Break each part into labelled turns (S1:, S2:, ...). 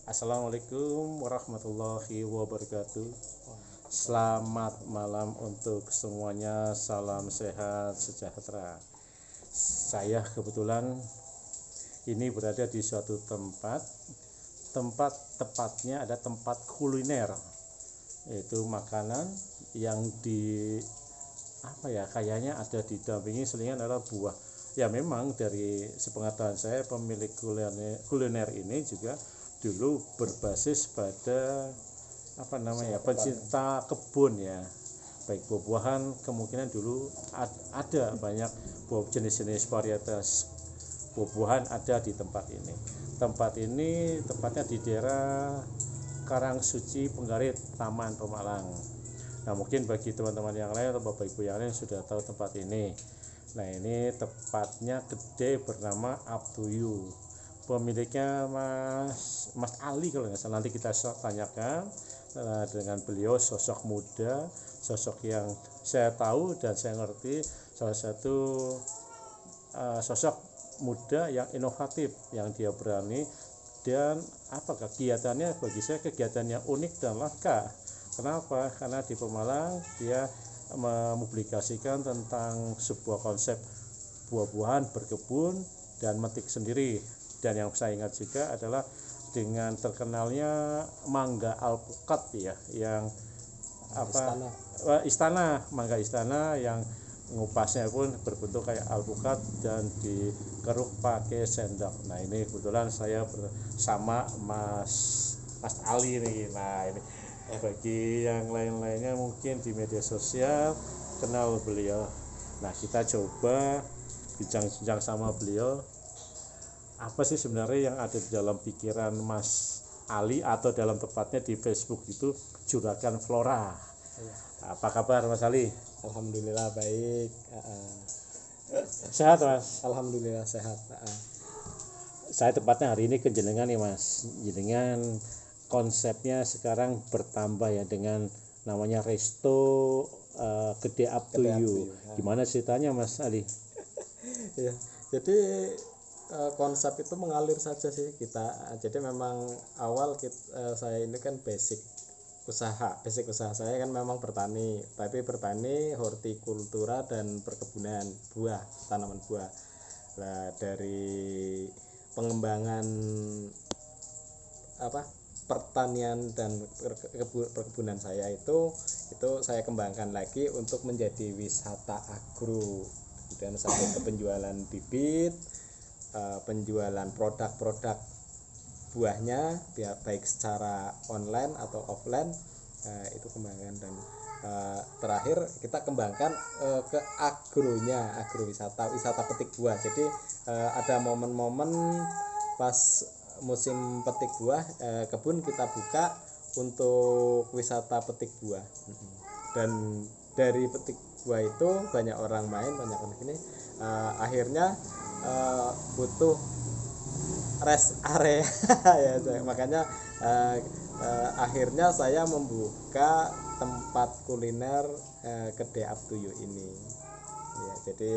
S1: Assalamualaikum warahmatullahi wabarakatuh. Selamat malam untuk semuanya. Salam sehat sejahtera. Saya kebetulan ini berada di suatu tempat tepatnya ada tempat kuliner, yaitu makanan yang kayaknya ada didampingi selingan adalah buah. Ya memang dari sepengetahuan saya pemilik kuliner ini juga dulu berbasis pada pencinta kebun ya, baik buah-buahan. Kemungkinan dulu ada banyak jenis-jenis varietas buah-buahan ada di tempat ini tepatnya di daerah Karangsuci Penggarit, Taman Pemalang. Nah mungkin bagi teman-teman yang lain atau bapak ibu yang lain sudah tahu tempat ini. Nah ini tepatnya gede bernama Up to You. Pemiliknya Mas Ali kalau nggak salah, nanti kita tanyakan dengan beliau. Sosok muda, sosok yang saya tahu dan saya ngerti, salah satu sosok muda yang inovatif, yang dia berani, dan kegiatannya bagi saya kegiatannya unik dan langka. Kenapa? Karena di Pemalang dia mempublikasikan tentang sebuah konsep buah-buahan berkebun dan metik sendiri. Dan yang saya ingat juga adalah dengan terkenalnya mangga alpukat ya, yang istana mangga istana yang ngupasnya pun berbentuk kayak alpukat dan dikeruk pakai sendok. Nah ini kebetulan saya bersama Mas Ali nih. Nah ini bagi yang lain-lainnya mungkin di media sosial kenal beliau. Nah kita coba bincang-bincang sama beliau, apa sih sebenarnya yang ada di dalam pikiran Mas Ali, atau dalam tepatnya di Facebook itu Juragan Flora. Apa kabar Mas Ali?
S2: Alhamdulillah baik.
S1: Sehat Mas?
S2: Alhamdulillah sehat.
S1: Saya tepatnya hari ini ke jenengan nih Mas. Jenengan konsepnya sekarang bertambah ya dengan namanya Resto Gede Up to You. Gimana ceritanya Mas Ali?
S2: Ya, jadi konsep itu mengalir saja sih kita. Jadi memang awal saya ini kan basic usaha saya kan memang bertani, tapi bertani hortikultura dan perkebunan buah, tanaman buah. Nah, dari pengembangan pertanian dan perkebunan saya itu saya kembangkan lagi untuk menjadi wisata agro. Kemudian sampai ke penjualan bibit, penjualan produk-produk buahnya baik secara online atau offline, itu kembangkan. Dan terakhir kita kembangkan ke agrowisata, wisata petik buah. Jadi ada momen-momen pas musim petik buah, kebun kita buka untuk wisata petik buah. Dan dari petik buah itu banyak orang banyak orang ini, akhirnya butuh rest area ya, makanya akhirnya saya membuka tempat kuliner Kedai Up to You ini ya. Jadi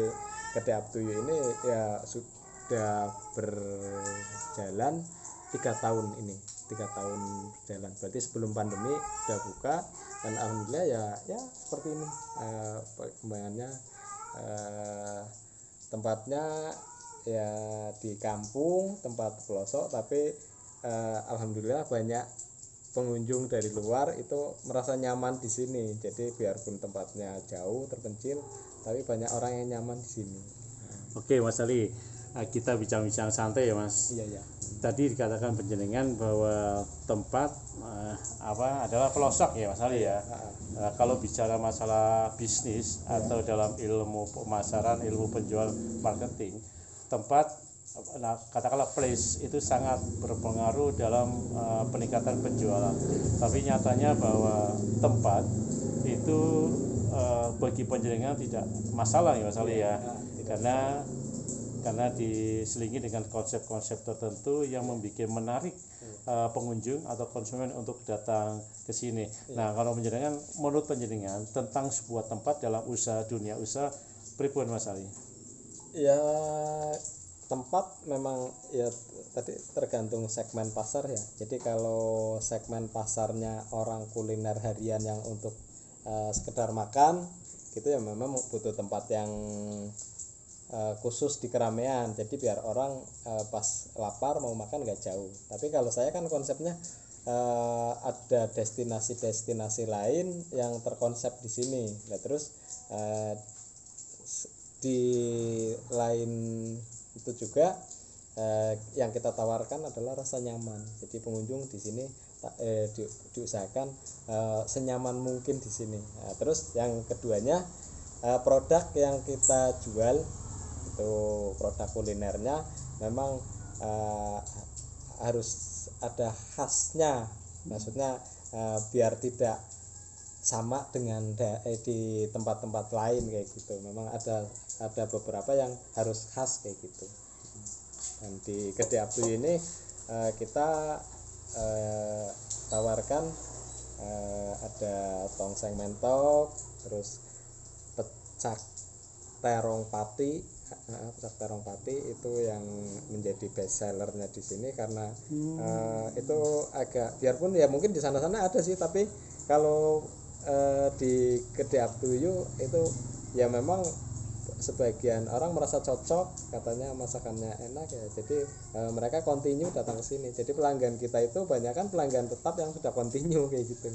S2: Kedai Up to You ini ya sudah berjalan 3 tahun ini, 3 tahun berjalan, berarti sebelum pandemi sudah buka. Dan alhamdulillah ya seperti ini perkembangannya. Tempatnya ya di kampung, tempat pelosok, tapi alhamdulillah banyak pengunjung dari luar itu merasa nyaman di sini. Jadi biarpun tempatnya jauh terpencil, tapi banyak orang yang nyaman di sini.
S1: Oke Mas Ali, kita bincang-bincang santai ya Mas.
S2: Iya.
S1: Tadi dikatakan penjenengan bahwa tempat adalah pelosok ya Mas Ali ya. Kalau bicara masalah bisnis atau dalam ilmu pemasaran, ilmu penjual marketing, tempat katakanlah place itu sangat berpengaruh dalam peningkatan penjualan. Tapi nyatanya bahwa tempat itu bagi penjenengan tidak masalah ya Mas Ali ya, karena diselingi dengan konsep-konsep tertentu yang membuat menarik pengunjung atau konsumen untuk datang ke sini. Nah, kalau menurut penjenengan tentang sebuah tempat dalam dunia usaha pripun Mas Ali?
S2: Ya tempat memang ya tadi tergantung segmen pasar ya. Jadi kalau segmen pasarnya orang kuliner harian yang untuk sekedar makan gitu ya memang butuh tempat yang khusus di keramaian. Jadi biar orang pas lapar mau makan nggak jauh. Tapi kalau saya kan konsepnya ada destinasi-destinasi lain yang terkonsep di sini. Nah, terus di lain itu juga yang kita tawarkan adalah rasa nyaman. Jadi pengunjung di sini diusahakan senyaman mungkin di sini. Nah, terus yang keduanya produk yang kita jual itu produk kulinernya memang harus ada khasnya. Maksudnya biar tidak sama dengan di tempat-tempat lain kayak gitu. Memang ada beberapa yang harus khas kayak gitu. Dan di Kedai Abdul ini kita tawarkan ada tongseng mentok, terus pecak terong pati. Pecak terong pati itu yang menjadi best sellernya di sini karena itu agak, biarpun ya mungkin di sana-sana ada sih, tapi kalau di Kedai Abdul itu ya memang sebagian orang merasa cocok, katanya masakannya enak ya, jadi mereka continue datang ke sini. Jadi pelanggan kita itu banyak kan pelanggan tetap yang sudah continue kayak gitu.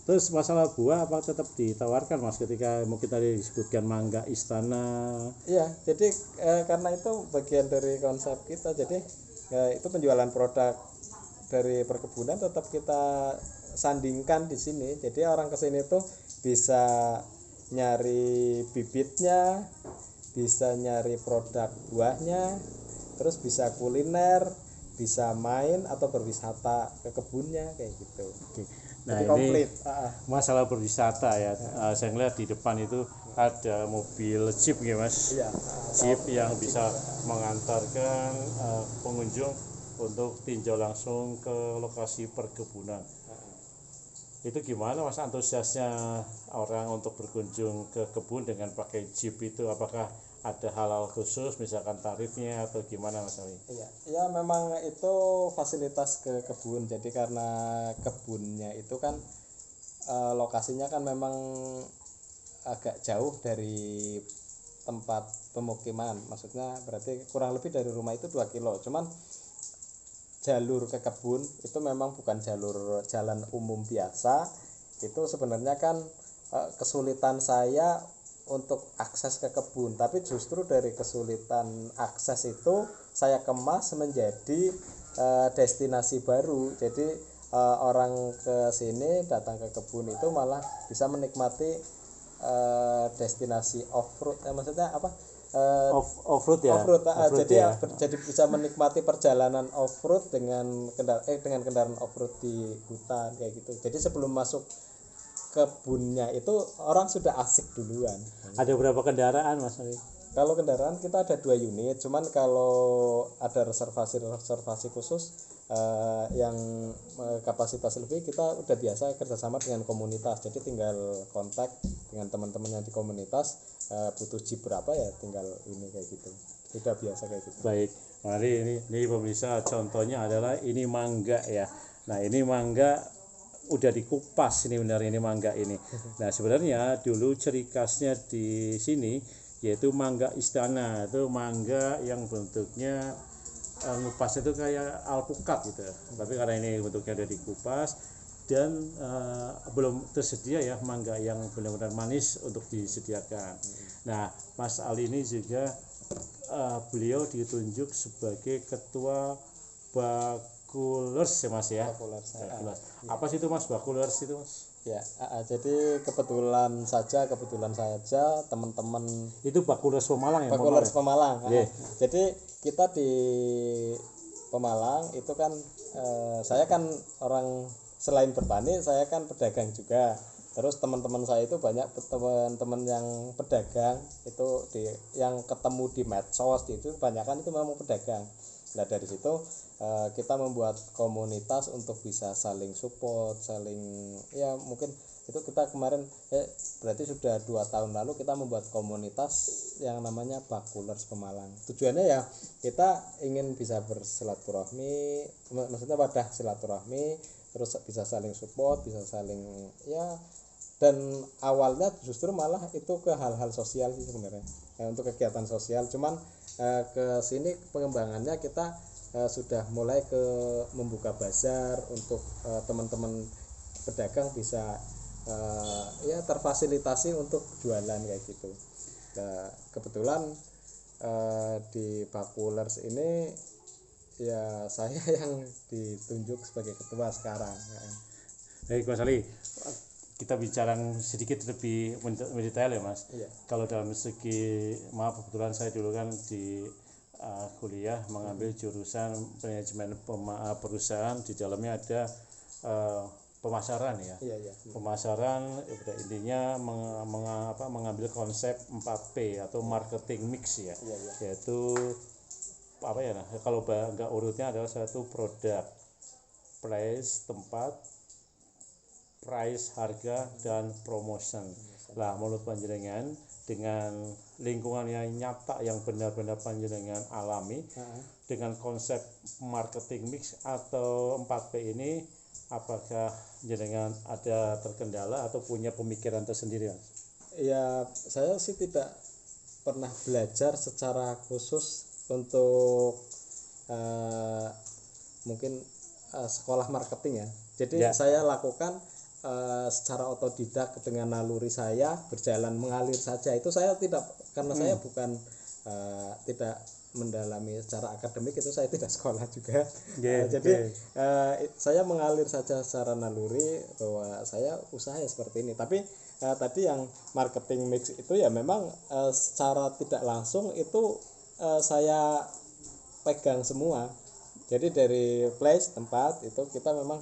S1: Terus masalah buah apa tetap ditawarkan Mas ketika mungkin tadi disebutkan mangga istana?
S2: Iya, jadi karena itu bagian dari konsep kita. Jadi itu penjualan produk dari perkebunan tetap kita sandingkan di sini. Jadi orang ke sini tuh bisa nyari bibitnya, bisa nyari produk buahnya, terus bisa kuliner, bisa main atau berwisata ke kebunnya kayak gitu.
S1: Oke. Nah,
S2: jadi
S1: ini
S2: komplit.
S1: masalah berwisata ya. Saya lihat di depan itu ada mobil jeep ya Mas.
S2: Iya.
S1: Jeep yang bisa mengantarkan pengunjung untuk tinjau langsung ke lokasi perkebunan. Itu gimana Mas antusiasnya orang untuk berkunjung ke kebun dengan pakai jeep itu? Apakah ada hal-hal khusus misalkan tarifnya atau gimana Mas Ali?
S2: Iya, ya memang itu fasilitas ke kebun. Jadi karena kebunnya itu kan lokasinya kan memang agak jauh dari tempat pemukiman. Maksudnya berarti kurang lebih dari rumah itu 2 kilo. Cuman jalur ke kebun itu memang bukan jalur jalan umum biasa. Itu sebenarnya kan kesulitan saya untuk akses ke kebun, tapi justru dari kesulitan akses itu saya kemas menjadi destinasi baru. Jadi orang ke sini datang ke kebun itu malah bisa menikmati destinasi off-road. Maksudnya apa?
S1: Off-road ya.
S2: Off-road, jadi ya. Jadi bisa menikmati perjalanan off-road dengan kendaraan off-road di hutan kayak gitu. Jadi sebelum masuk kebunnya itu orang sudah asik duluan.
S1: Ada berapa kendaraan Mas Ali?
S2: Kalau kendaraan kita ada 2 unit, cuman kalau ada reservasi khusus yang kapasitas lebih, kita udah biasa kerjasama dengan komunitas. Jadi tinggal kontak dengan teman-teman yang di komunitas, butuh jeep berapa ya tinggal ini kayak gitu. Sudah biasa kayak gitu.
S1: Baik, mari ini pemirsa, contohnya adalah ini mangga ya. Nah ini mangga udah dikupas ini benar, ini mangga ini. Nah sebenarnya dulu ciri khasnya di sini yaitu mangga istana, itu mangga yang bentuknya ngupas itu kayak alpukat gitu. Tapi karena ini bentuknya udah dikupas dan belum tersedia ya mangga yang benar-benar manis untuk disediakan. Nah Mas Ali ini juga beliau ditunjuk sebagai ketua Bakulers ya Mas ya.
S2: Bakulers.
S1: Apa sih itu Mas Bakulers itu Mas?
S2: Ya, jadi kebetulan saja teman-teman
S1: itu Bakulers Pemalang ya.
S2: Bakulers Pemalang.
S1: Yeah.
S2: Jadi kita di Pemalang itu kan saya kan orang, selain bertani saya kan pedagang juga. Terus teman-teman saya itu banyak teman-teman yang pedagang itu yang ketemu di medsos itu kebanyakan itu memang pedagang. Nah dari situ kita membuat komunitas untuk bisa saling support, saling ya mungkin itu kita kemarin berarti sudah 2 tahun lalu kita membuat komunitas yang namanya Bakulers Pemalang. Tujuannya ya kita ingin bisa bersilaturahmi, maksudnya wadah silaturahmi, terus bisa saling support, bisa saling ya, dan awalnya justru malah itu ke hal-hal sosial sih sebenarnya, untuk kegiatan sosial. Cuman ke sini pengembangannya kita sudah mulai ke membuka bazar untuk teman-teman pedagang bisa ya terfasilitasi untuk jualan kayak gitu. Nah, kebetulan di Bakulers ini ya saya yang ditunjuk sebagai ketua sekarang.
S1: Baik Mas Ali, kita bicara sedikit lebih mendetail ya Mas.
S2: Iya.
S1: Kalau dalam segi, maaf kebetulan saya dulu kan di kuliah mengambil jurusan manajemen perusahaan, di dalamnya ada pemasaran ya.
S2: Iya, iya.
S1: Pemasaran intinya mengambil konsep 4P atau marketing mix ya.
S2: Iya, iya.
S1: Yaitu apa ya, kalau enggak urutnya adalah satu produk, place, tempat, price, harga, dan promotion. Lah menurut panjenengan dengan lingkungan yang nyata yang benar-benar panjenengan alami, dengan konsep marketing mix atau 4P ini, apakah jenengan ada terkendala atau punya pemikiran tersendiri Mas?
S2: Ya saya sih tidak pernah belajar secara khusus untuk mungkin sekolah marketing ya. Jadi saya lakukan secara otodidak dengan naluri saya, berjalan mengalir saja. Itu saya tidak, karena saya bukan tidak mendalami secara akademik, itu saya tidak sekolah juga. Jadi saya mengalir saja secara naluri bahwa saya usaha ya seperti ini. Tapi tadi yang marketing mix itu ya memang secara tidak langsung itu saya pegang semua. Jadi dari place, tempat itu kita memang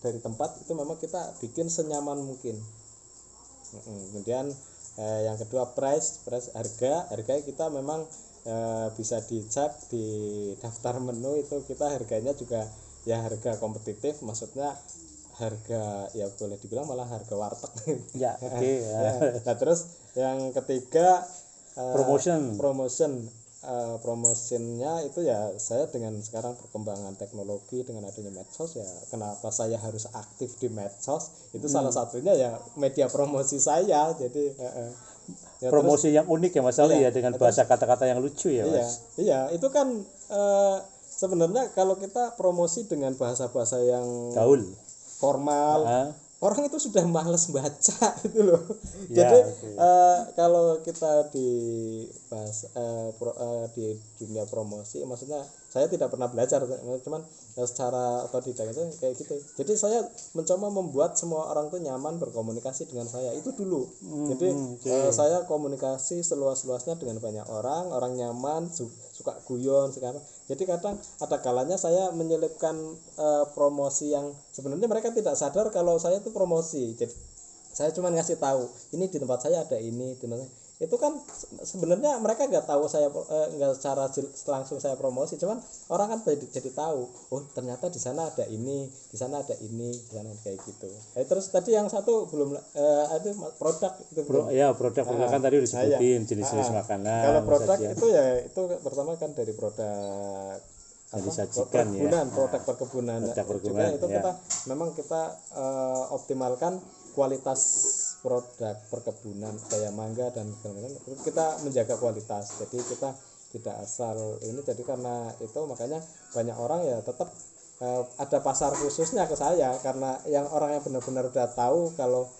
S2: dari tempat itu memang kita bikin senyaman mungkin. Kemudian yang kedua price harga kita memang bisa dicek di daftar menu, itu kita harganya juga ya harga kompetitif, maksudnya harga ya boleh dibilang malah harga warteg
S1: ya. Oke.
S2: Nah terus yang ketiga promosinya itu ya saya dengan sekarang perkembangan teknologi dengan adanya medsos, ya kenapa saya harus aktif di medsos, itu salah satunya ya media promosi saya. Jadi
S1: ya, promosi terus, yang unik ya Mas Ali ya, dengan bahasa kata-kata yang lucu ya Mas.
S2: Iya itu kan sebenarnya kalau kita promosi dengan bahasa-bahasa yang
S1: gaul,
S2: formal, orang itu sudah males baca itu loh. Jadi kalau kita di dunia promosi, maksudnya saya tidak pernah belajar, cuman secara otodidak itu kayak gitu. Jadi saya mencoba membuat semua orang tuh nyaman berkomunikasi dengan saya itu dulu. Jadi saya komunikasi seluas-luasnya dengan banyak orang nyaman, suka guyon sekarang. Jadi kadang ada kalanya saya menyelipkan promosi yang sebenarnya mereka tidak sadar kalau saya itu promosi. Jadi saya cuma ngasih tahu, ini di tempat saya ada ini, itu kan sebenarnya mereka nggak tahu saya nggak secara langsung saya promosi, cuman orang kan jadi tahu, oh ternyata di sana ada ini, di sana ada ini, di sana kayak gitu. Terus tadi yang satu belum ada produk itu
S1: produk kan tadi udah disebutin jenis-jenis makanan.
S2: Kalau produk itu ya itu pertama kan dari produk
S1: disajikan
S2: produk perkebunan juga itu kita memang kita optimalkan kualitas produk perkebunan kayak mangga dan segala-macam, kita menjaga kualitas. Jadi kita tidak asal ini, jadi karena itu makanya banyak orang ya tetap ada pasar khususnya ke saya, karena yang orang yang benar-benar udah tahu kalau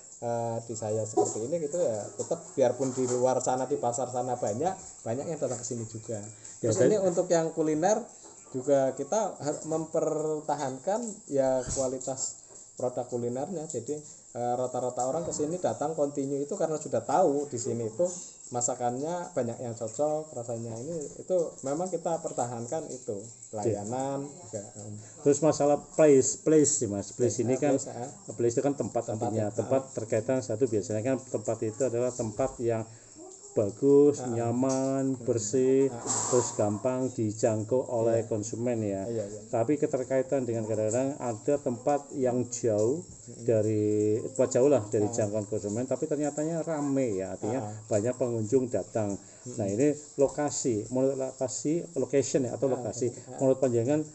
S2: di saya seperti ini gitu ya, tetap biarpun di luar sana di pasar sana banyak yang datang ke sini juga. Terus ini untuk yang kuliner juga kita mempertahankan ya kualitas produk kulinernya. Jadi rata-rata orang ke sini datang kontinu itu karena sudah tahu di sini itu masakannya banyak yang cocok, rasanya ini itu memang kita pertahankan itu layanan juga.
S1: Terus masalah place sih Mas. Place ini kan place itu kan tempat artinya tempat terkaitan satu, biasanya kan tempat itu adalah tempat yang bagus, nyaman, bersih, terus gampang dijangkau oleh konsumen ya.
S2: Iya, iya.
S1: Tapi keterkaitan dengan kadang-kadang ada tempat yang jauh dari jauh lah dari jangkauan konsumen, tapi ternyatanya rame ya, artinya banyak pengunjung datang. Nah ini lokasi, menurut location ya atau lokasi, menurut panjangan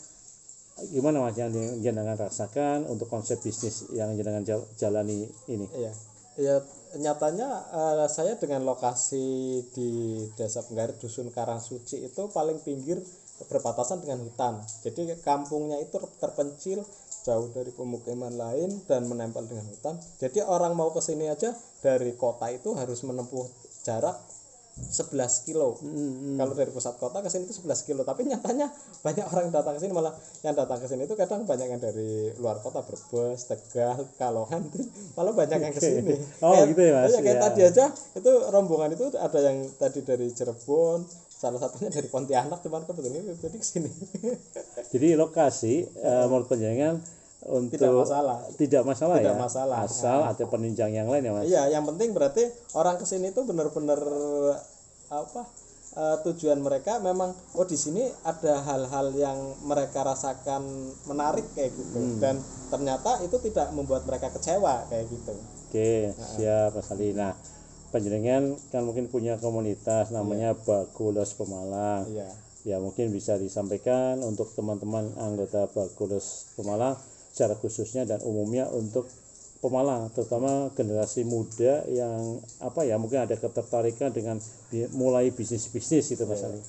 S1: gimana Mas yang jenengan rasakan untuk konsep bisnis yang jenengan jalani ini?
S2: Iya, ya nyatanya saya dengan lokasi di Desa Penggarit Dusun Karangsuci itu paling pinggir berbatasan dengan hutan. Jadi kampungnya itu terpencil jauh dari pemukiman lain dan menempel dengan hutan. Jadi orang mau ke sini aja dari kota itu harus menempuh jarak 11 kilo. Kalau dari pusat kota ke sini itu 11 kilo, tapi nyatanya banyak orang yang datang ke sini, malah yang datang ke sini itu kadang banyak yang dari luar kota, Brebes, Tegal, Kalongan, malah banyak yang ke sini.
S1: Oh kayak, gitu ya Mas.
S2: Kayak tadi aja itu rombongan itu ada yang tadi dari Cirebon, salah satunya dari Pontianak, cuman kebetulan jadi ke sini.
S1: Jadi lokasi menurut panjangan untuk
S2: tidak masalah
S1: ya, asal ada penunjang yang lain ya Mas.
S2: Iya, yang penting berarti orang kesini itu benar-benar tujuan mereka memang di sini ada hal-hal yang mereka rasakan menarik kayak gitu, dan ternyata itu tidak membuat mereka kecewa kayak gitu.
S1: Oke, siap Mas Ali. Nah panjenengan kan mungkin punya komunitas namanya Bakulos Pemalang.
S2: Iya.
S1: Ya mungkin bisa disampaikan untuk teman-teman anggota Bakulos Pemalang secara khususnya dan umumnya untuk Pemalang, terutama generasi muda yang mungkin ada ketertarikan dengan mulai bisnis gitu Mas Ali.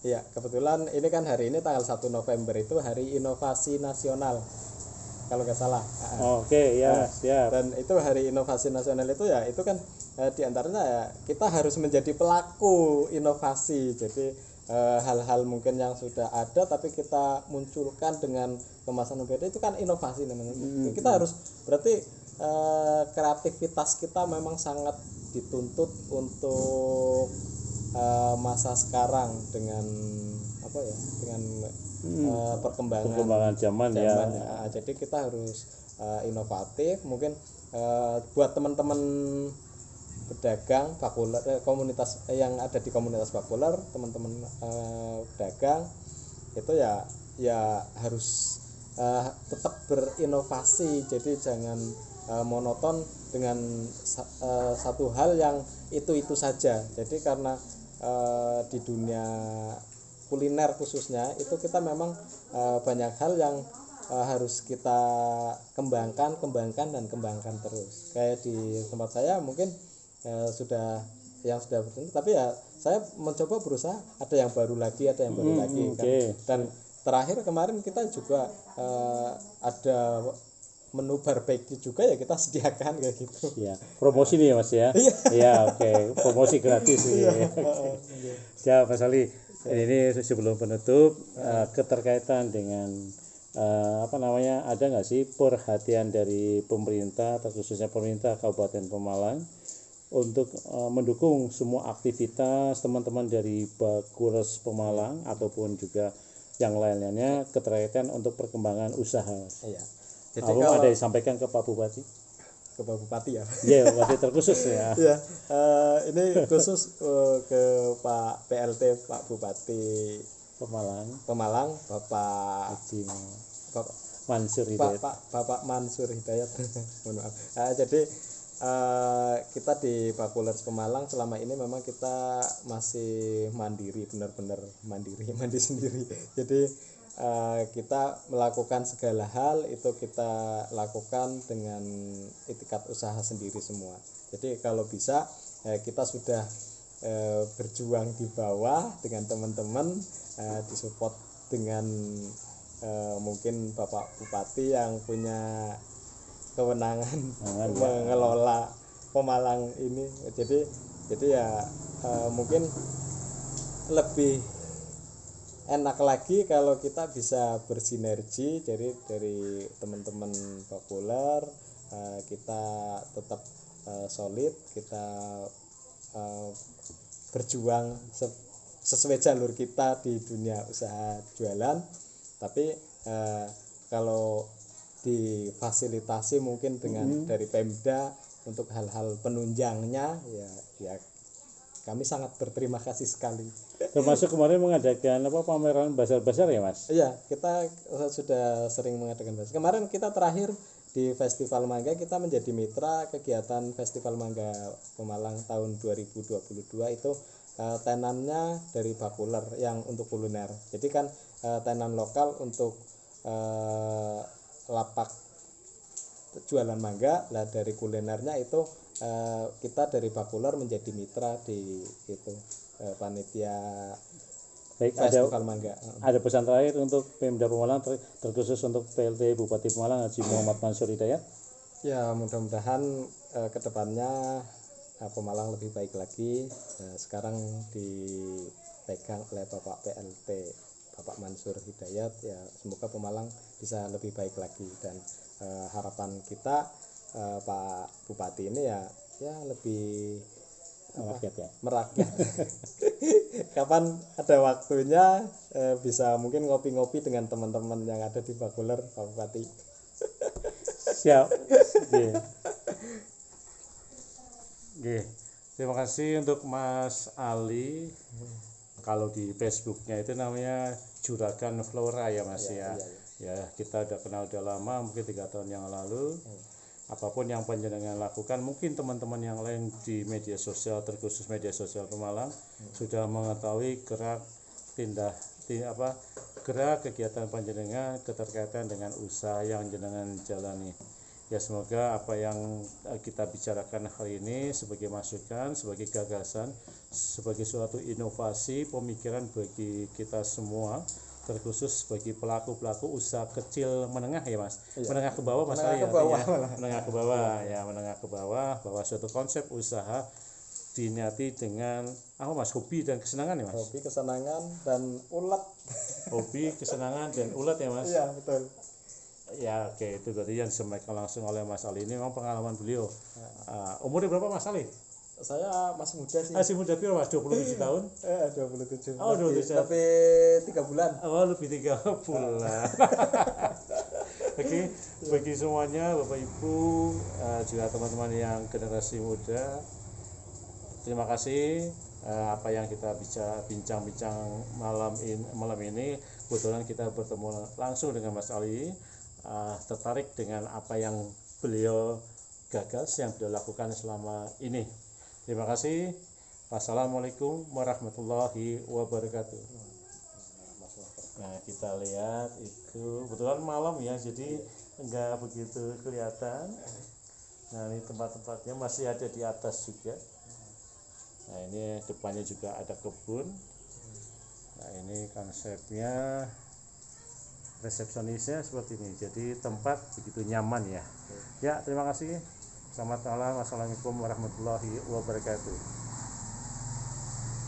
S2: Iya, kebetulan ini kan hari ini tanggal 1 November itu Hari Inovasi Nasional kalau nggak salah.
S1: Oke, ya siap.
S2: Dan itu Hari Inovasi Nasional itu ya itu kan diantaranya ya kita harus menjadi pelaku inovasi. Jadi hal-hal mungkin yang sudah ada tapi kita munculkan dengan kemasan berbeda, itu kan inovasi namanya. Kita harus berarti kreativitas kita memang sangat dituntut untuk masa sekarang dengan perkembangan
S1: zaman ya.
S2: Jadi kita harus inovatif. Mungkin buat teman-teman pedagang bakuler, komunitas yang ada di komunitas bakuler, teman-teman pedagang itu ya harus tetap berinovasi. Jadi jangan monoton dengan satu hal yang itu saja. Jadi karena di dunia kuliner khususnya itu kita memang banyak hal yang harus kita kembangkan terus. Kayak di tempat saya mungkin sudah berhenti, tapi ya saya mencoba berusaha ada yang baru lagi kan. Dan terakhir kemarin kita juga ada menu barbecue juga ya kita sediakan kayak gitu.
S1: Ya, promosi nih ya Mas ya. Iya, oke. Promosi gratis nih. Siap Mas Ali. Ini sebelum penutup keterkaitan dengan ada nggak sih perhatian dari pemerintah atau khususnya pemerintah Kabupaten Pemalang untuk mendukung semua aktivitas teman-teman dari Bakulos Pemalang ataupun juga yang lainnya keterkaitan untuk perkembangan usaha.
S2: Iya. Jadi
S1: kalau ada disampaikan ke Pak Bupati?
S2: Ke Pak Bupati ya?
S1: Iya, Bupati terkhusus ya.
S2: Iya. Ini khusus ke Pak PLT, Pak Bupati Pemalang, Bapak
S1: Mansur Hidayat.
S2: Bapak Mansur Hidayat. Mohon maaf. Jadi kita di Bakuler Pemalang selama ini memang kita masih mandiri, benar-benar mandi sendiri. Jadi kita melakukan segala hal itu kita lakukan dengan itikat usaha sendiri semua. Jadi kalau bisa kita sudah berjuang di bawah dengan teman-teman, disupport dengan mungkin Bapak Bupati yang punya kewenangan mengelola Pemalang ini. Jadi ya mungkin lebih enak lagi kalau kita bisa bersinergi. Jadi dari teman-teman Bakuler kita tetap solid, kita berjuang sesuai jalur kita di dunia usaha jualan. Tapi kalau difasilitasi mungkin dengan dari Pemda untuk hal-hal penunjangnya ya kami sangat berterima kasih sekali.
S1: Termasuk kemarin mengadakan pameran bazar-bazar ya Mas?
S2: Iya, kita sudah sering mengadakan bazar. Kemarin kita terakhir di Festival Mangga, kita menjadi mitra kegiatan Festival Mangga Pemalang tahun 2022 itu tenannya dari Bakuler yang untuk kuliner. Jadi kan tenan lokal untuk lapak jualan mangga, lah dari kulinernya itu kita dari Bakuler menjadi mitra di itu panitia
S1: Baik,
S2: Festival Mangga.
S1: ada pesan terakhir untuk Pemda Pemalang terkhusus untuk PLT Bupati Pemalang Haji Muhammad Mansur Hidayat?
S2: Ya, mudah-mudahan kedepannya Pemalang lebih baik lagi. Sekarang dipegang oleh Bapak PLT Bapak Mansur Hidayat, ya semoga Pemalang bisa lebih baik lagi, dan harapan kita Pak Bupati ini ya lebih merakyat. Kapan ada waktunya bisa mungkin ngopi-ngopi dengan teman-teman yang ada di Bakuler, Pak Bupati.
S1: Siap. Oke. Terima kasih untuk Mas Ali. Kalau di Facebooknya itu namanya Juragan Flora ya Mas ya. Ya, kita udah kenal udah lama, mungkin 3 tahun yang lalu. Apapun yang panjenengan lakukan, mungkin teman-teman yang lain di media sosial, terkhusus media sosial Pemalang, sudah mengetahui gerak gerak kegiatan panjenengan keterkaitan dengan usaha yang jenengan jalani. Ya, semoga apa yang kita bicarakan hari ini sebagai masukan, sebagai gagasan, sebagai suatu inovasi pemikiran bagi kita semua, terkhusus bagi pelaku-pelaku usaha kecil menengah ya Mas.
S2: Iya.
S1: Menengah ke bawah Mas ya. Menengah ke bawah ya, menengah ke bawah, bahwa suatu konsep usaha diniati dengan Mas, hobi dan kesenangan ya Mas.
S2: Hobi, kesenangan dan ulet.
S1: Hobi, kesenangan dan ulet ya Mas.
S2: Iya, betul.
S1: Ya, oke, itu tadi yang disampaikan langsung oleh Mas Ali. Ini memang pengalaman beliau. Umurnya berapa Mas Ali?
S2: Saya masih muda sih.
S1: Masih muda piro Mas? 27 tahun?
S2: 27.
S1: Oh, 27.
S2: Tapi 3 bulan.
S1: Oh, lebih 3 bulan. Oke, bagi semuanya Bapak Ibu, juga teman-teman yang generasi muda, terima kasih apa yang kita bisa bincang-bincang malam ini. Kebetulan kita bertemu langsung dengan Mas Ali, tertarik dengan apa yang beliau gagas, yang beliau lakukan selama ini. Terima kasih. Wassalamualaikum warahmatullahi wabarakatuh. Nah, kita lihat itu kebetulan malam ya, jadi enggak begitu kelihatan. Nah, ini tempat-tempatnya masih ada di atas juga. Nah, ini depannya juga ada kebun. Nah, ini konsepnya resepsionisnya seperti ini. Jadi tempat begitu nyaman ya. Ya, terima kasih. Selamat malam. Wassalamualaikum warahmatullahi wabarakatuh.